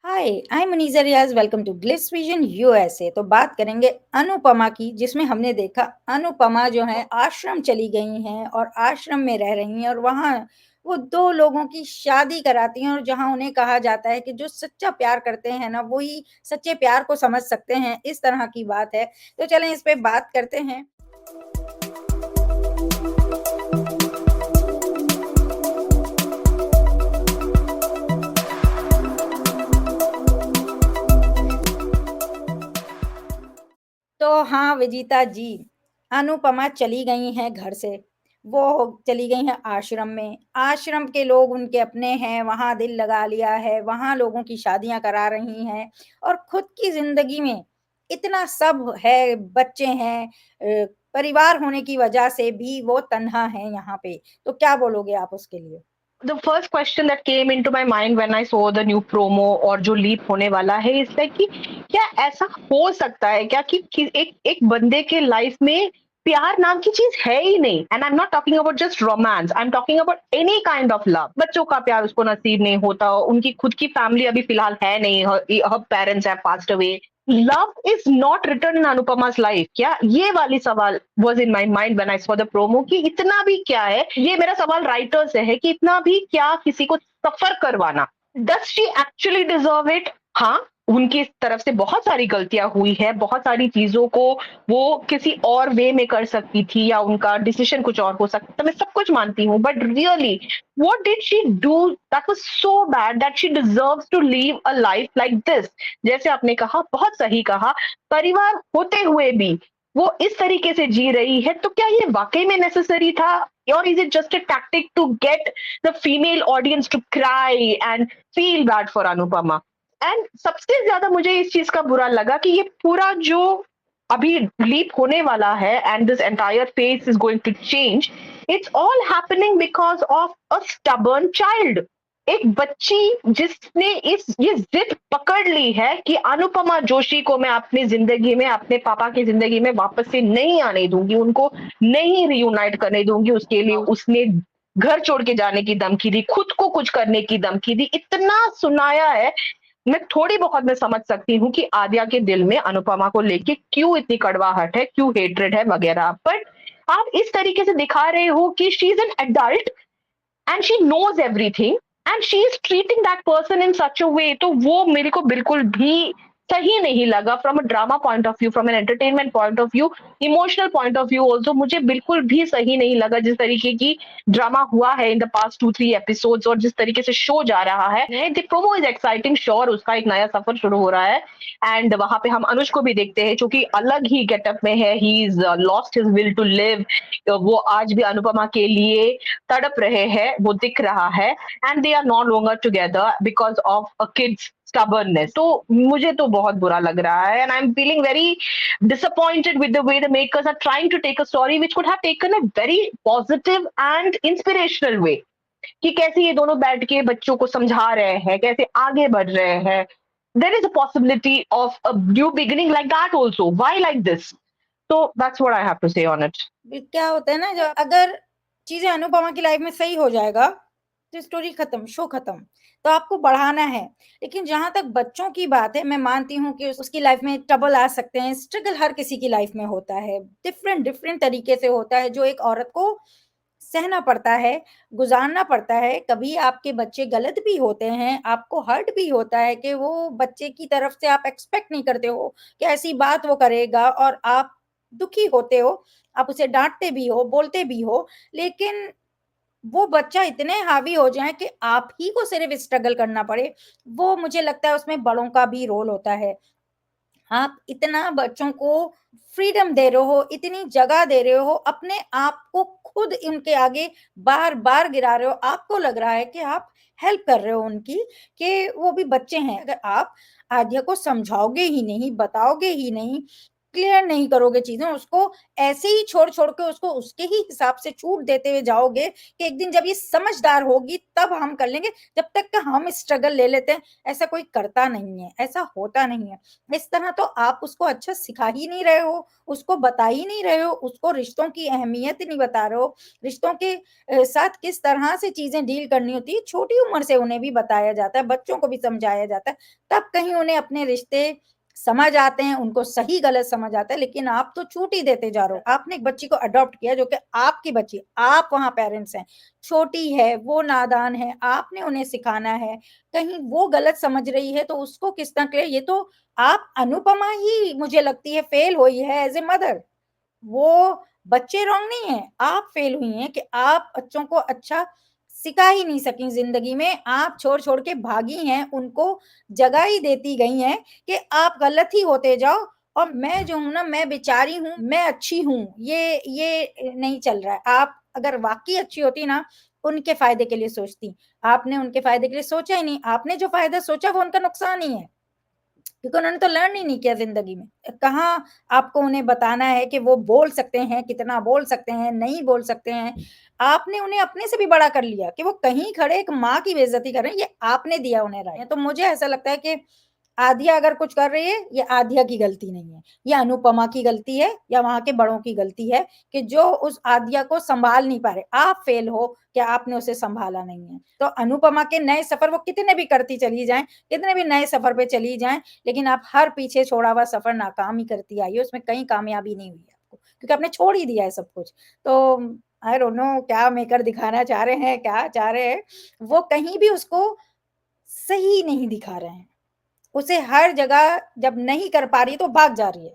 Hi, I am Muneeza Riyaz, welcome to Glitz Vision USA. तो बात करेंगे अनुपमा की, जिसमें हमने देखा अनुपमा जो है आश्रम चली गई हैं और आश्रम में रह रही हैं और वहाँ वो 2 लोगों की शादी कराती हैं और जहाँ उन्हें कहा जाता है कि जो सच्चा प्यार करते हैं ना, वो ही सच्चे प्यार को समझ सकते हैं, इस तरह की बात है। तो चलें इस पे बात करते हैं। तो हाँ, विजीता जी, अनुपमा चली गई हैं घर से। वो चली गई हैं आश्रम में। आश्रम के लोग उनके अपने हैं, वहाँ दिल लगा लिया है, वहाँ लोगों की शादियाँ करा रही हैं और खुद की ज़िंदगी में इतना सब है, बच्चे हैं, परिवार होने की वजह से भी वो तन्हा हैं यहाँ पे। तो क्या बोलोगे आप उसके लिए? The first question that came into my mind when I saw the new promo और जो लीप होने वाला है इस लाइक कि क्या ऐसा हो सकता है क्या कि एक एक बंदे के लाइफ में प्यार नाम की चीज है ही नहीं। And I am not talking about just romance, I am talking about any kind of love. बच्चों का प्यार उसको नसीब नहीं होता, उनकी खुद की फैमिली अभी फिलहाल है नहीं, her parents have passed away. Love is not return in Anupama's life. क्या ये वाली सवाल was in my mind when I saw the promo कि इतना भी क्या है। ये मेरा सवाल राइटर से है कि इतना भी क्या किसी को सफर करवाना। Does she actually deserve it? हाँ, उनकी तरफ से बहुत सारी गलतियां हुई है, बहुत सारी चीजों को वो किसी और वे में कर सकती थी या उनका डिसीजन कुछ और हो सकता था, मैं सब कुछ मानती हूँ। But really what did she do that was so bad that she deserves to live a life like this? जैसे आपने कहा, बहुत सही कहा, परिवार होते हुए भी वो इस तरीके से जी रही है, तो क्या ये वाकई में नेसेसरी था? और is it just a tactic to get the female audience to cry and feel bad for Anupama? And सबसे ज्यादा मुझे इस चीज का बुरा लगा कि ये पूरा जो अभी लीप होने वाला है and this entire phase is going to change, it's all happening because of a stubborn child. एक बच्ची जिसने इस ये जिद पकड़ ली है कि अनुपमा जोशी को मैं अपनी जिंदगी में, अपने पापा की जिंदगी में वापस से नहीं आने दूंगी, उनको नहीं रियूनाइट करने दूंगी। उसके लिए उसने घर छोड़ के जाने की धमकी दी, खुद को कुछ करने की धमकी दी, इतना सुनाया है। मैं थोड़ी बहुत मैं समझ सकती हूँ कि आद्या के दिल में अनुपमा को लेके क्यों इतनी कड़वाहट है, क्यों हेट्रेड है वगैरह, बट आप इस तरीके से दिखा रहे हो कि she is an adult and she knows everything and she is treating that person in such a way, तो वो मेरे को बिल्कुल भी सही नहीं लगा। From a drama point of view, from an entertainment point of view, emotional point of view also मुझे बिल्कुल भी सही नहीं लगा जिस तरीके की ड्रामा हुआ है इन द पास्ट 2-3 एपिसोड्स और जिस तरीके से शो जा रहा है। The promo is exciting, sure उसका एक नया सफर शुरू हो रहा है। एंड वहां पे हम अनुज को भी देखते हैं जो कि अलग ही गेटअप में है, he is lost his will to live. वो आज भी अनुपमा के लिए तड़प रहे हैं, वो दिख रहा है। And they are not longer together because of a kids stubbornness। तो मुझे तो बहुत बुरा लग रहा है and I am feeling very disappointed with the way the makers are trying to take a story which could have taken a very positive and inspirational way, कि कैसे ये दोनों बैठ के बच्चों को समझा रहे हैं, कैसे आगे बढ़ रहे हैं। there is a possibility of a new beginning like that also, why like this? So that's what I have to say on it. क्या होता है ना, जो अगर चीज़ें अनुपमा की लाइफ में सही हो जाएगा, तो स्टोरी खत्म, शो खत्म। तो आपको बढ़ाना है। लेकिन जहाँ तक बच्चों की बात है, मैं मानती हूँ कि उसकी लाइफ में ट्रबल आ सकते हैं, स्ट्रगल हर किसी की लाइफ में होता है। डिफरेंट डिफरेंट तरीके से होता है, जो एक औरत को सहना पड़ता है, गुज़ारना पड़ता है। कभी आपके बच्चे गलत भी होते हैं, आपको हर्ट भी होता है कि वो बच्चे की तरफ से आप एक्सपेक्ट नहीं करते हो कि ऐसी बात वो करेगा और आप दुखी होते हो, आप उसे डाँटते भी हो, बोलते भी हो, लेकिन वो बच्चा इतने हावी हो जाए कि आप ही को सिर्फ़ स्ट्रगल करना पड़े, वो मुझे लगता है उसमें बड़ों का भी रोल होता है। आप इतना बच्चों को फ्रीडम दे रहे हो, इतनी जगह दे रहे हो, अपने आप को खुद उनके आगे बार-बार गिरा रहे हो, आपको लग रहा है कि आप हेल्प कर रहे हो उनकी, कि वो भी बच्चे हैं। अगर आप आद्या को समझाओगे ही नहीं, बताओगे ही नहीं, क्लियर नहीं करोगे चीज़ें, उसको ऐसे ही छोड़-छोड़ के उसको उसके ही हिसाब से छूट देते हुए जाओगे कि एक दिन जब ये समझदार होगी तब हम कर लेंगे, जब तक का हम स्ट्रगल ले लेते हैं, ऐसा कोई करता नहीं है, ऐसा होता नहीं है। इस तरह तो आप उसको अच्छा सिखा ही नहीं रहे हो, उसको बता ही नहीं रहे हो, उसको रिश्तों की अहमियत नहीं बता रहे हो, रिश्तों के साथ किस तरह से चीज़ें डील करनी होती है, छोटी उम्र से उन्हें भी बताया जाता है, बच्चों को भी समझाया जाता है, तब कहीं उन्हें अपने रिश्ते समझ आते हैं, उनको सही-गलत समझ आता है, लेकिन आप तो छूट ही देते जा रहे हो। आपने एक बच्ची को अडॉप्ट किया जो कि आपकी बच्ची, आप वहाँ पेरेंट्स हैं, छोटी है, वो नादान है, आपने उन्हें सिखाना है, कहीं वो गलत समझ रही है तो उसको किस तरह के ये तो आप अनुपमा ही मुझे लगती है फेल हुई है एज़ ए मदर। वो बच्चे रॉन्ग नहीं हैं, आप फेल हुई हैं कि आप बच्चों को अच्छा सिखा ही नहीं सकीं ज़िंदगी में, आप छोड़-छोड़ के भागी हैं, उनको जगह ही देती गई हैं कि आप गलत ही होते जाओ और मैं जो हूँ ना, मैं बेचारी हूँ, मैं अच्छी हूँ, ये नहीं चल रहा है। आप अगर वाक़ई अच्छी होती ना, उनके फ़ायदे के लिए सोचती। आपने उनके फ़ायदे के लिए सोचा ही नहीं, आपने जो फ़ायदा सोचा वो उनका नुकसान ही है। क्योंकि उन्होंने तो लर्न ही नहीं किया ज़िंदगी में। कहाँ आपको उन्हें बताना है कि वो बोल सकते हैं, कितना बोल सकते हैं, नहीं बोल सकते हैं। आपने उन्हें अपने से भी बड़ा कर लिया कि वो कहीं खड़े एक माँ की बेइज़्ज़ती कर रहे हैं, ये आपने दिया उन्हें राइट। तो मुझे ऐसा लगता है कि आधिया अगर कुछ कर रही है, ये आधिया की गलती नहीं है, ये अनुपमा की गलती है या वहाँ के बड़ों की गलती है कि जो उस आधिया को सँभाल नहीं पा रहे। आप फेल हो कि आपने उसे सँभाला नहीं है। तो अनुपमा के नए सफ़र वो कितने भी करती चली जाएँ, कितने भी नए सफ़र पे चली जाएँ, लेकिन आप हर पीछे छोड़ा हुआ सफ़र नाकाम ही करती आई हो, उसमें कहीं कामयाबी नहीं हुई है आपको, क्योंकि आपने छोड़ ही दिया है सब कुछ। तो आई डोंट नो क्या मेकर दिखाना चाह रहे हैं, क्या चाह रहे हैं, वो कहीं भी उसको सही नहीं दिखा रहे हैं। उसे हर जगह जब नहीं कर पा रही है तो भाग जा रही है।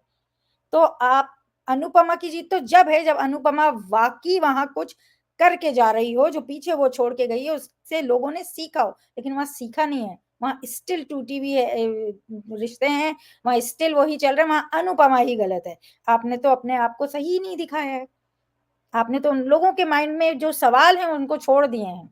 तो आप अनुपमा की जीत तो जब है जब अनुपमा वाक़ई वहाँ कुछ करके जा रही हो, जो पीछे वो छोड़ के गई है उससे लोगों ने सीखा हो, लेकिन वहाँ सीखा नहीं है। वहाँ स्टिल टूटी हुई रिश्ते हैं, वहाँ स्टिल वही चल रहा है, वहाँ अनुपमा ही गलत है। आपने तो अपने आप को सही नहीं दिखाया है। आपने तो उन लोगों के माइंड में जो सवाल हैं उनको छोड़ दिए हैं।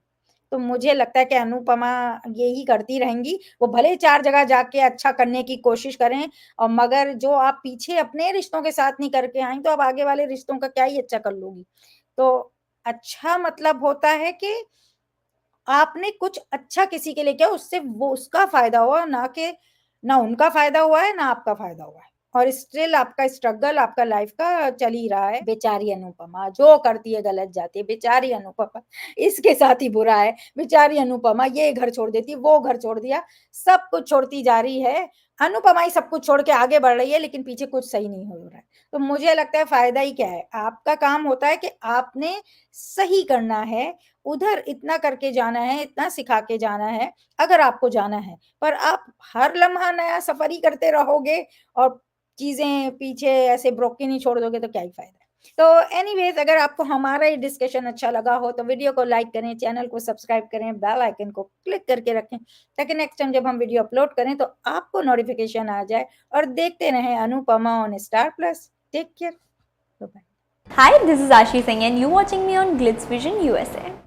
तो मुझे लगता है कि अनुपमा यही करती रहेंगी, वो भले ही 4 जगह जाके अच्छा करने की कोशिश करें और मगर जो आप पीछे अपने रिश्तों के साथ नहीं करके आईं, तो आप आगे वाले रिश्तों का क्या ही अच्छा कर लोगी। तो अच्छा मतलब होता है कि आपने कुछ अच्छा किसी के लिए किया, उससे वो उसका फ़ायदा हुआ, ना कि ना उनका फ़ायदा हुआ है, ना आपका फ़ायदा हुआ है। और स्टिल आपका स्ट्रगल आपका लाइफ़ का चल ही रहा है। बेचारी अनुपमा, जो करती है गलत जाती है, बेचारी अनुपमा, इसके साथ ही बुरा है। बेचारी अनुपमा ये घर छोड़ देती, वो घर छोड़ दिया, सब कुछ छोड़ती जा रही है। अनुपमा ही सब कुछ छोड़ के आगे बढ़ रही है, लेकिन पीछे कुछ सही नहीं हो रहा है। तो मुझे लगता है फ़ायदा ही क्या है? आपका काम होता है कि आपने सही करना है, उधर इतना करके जाना है, इतना सिखा के जाना है, अगर आपको जाना है। पर आप हर लम्हा नया सफ़र ही करते रहोगे और चीज़ें पीछे ऐसे ब्रोकन ही छोड़ दोगे तो क्या ही फ़ायदा है। तो एनीवेज़ अगर आपको हमारा ये डिस्कशन अच्छा लगा हो तो वीडियो को लाइक करें, चैनल को सब्सक्राइब करें, बेल आइकन को क्लिक करके रखें, ताकि नेक्स्ट टाइम जब हम वीडियो अपलोड करें तो आपको नोटिफ़िकेशन आ जाए और देखते रहें Anupama on Star Plus. Take care, bye bye. Hi, this is Ashi Singh and you're watching me on Glitz Vision USA.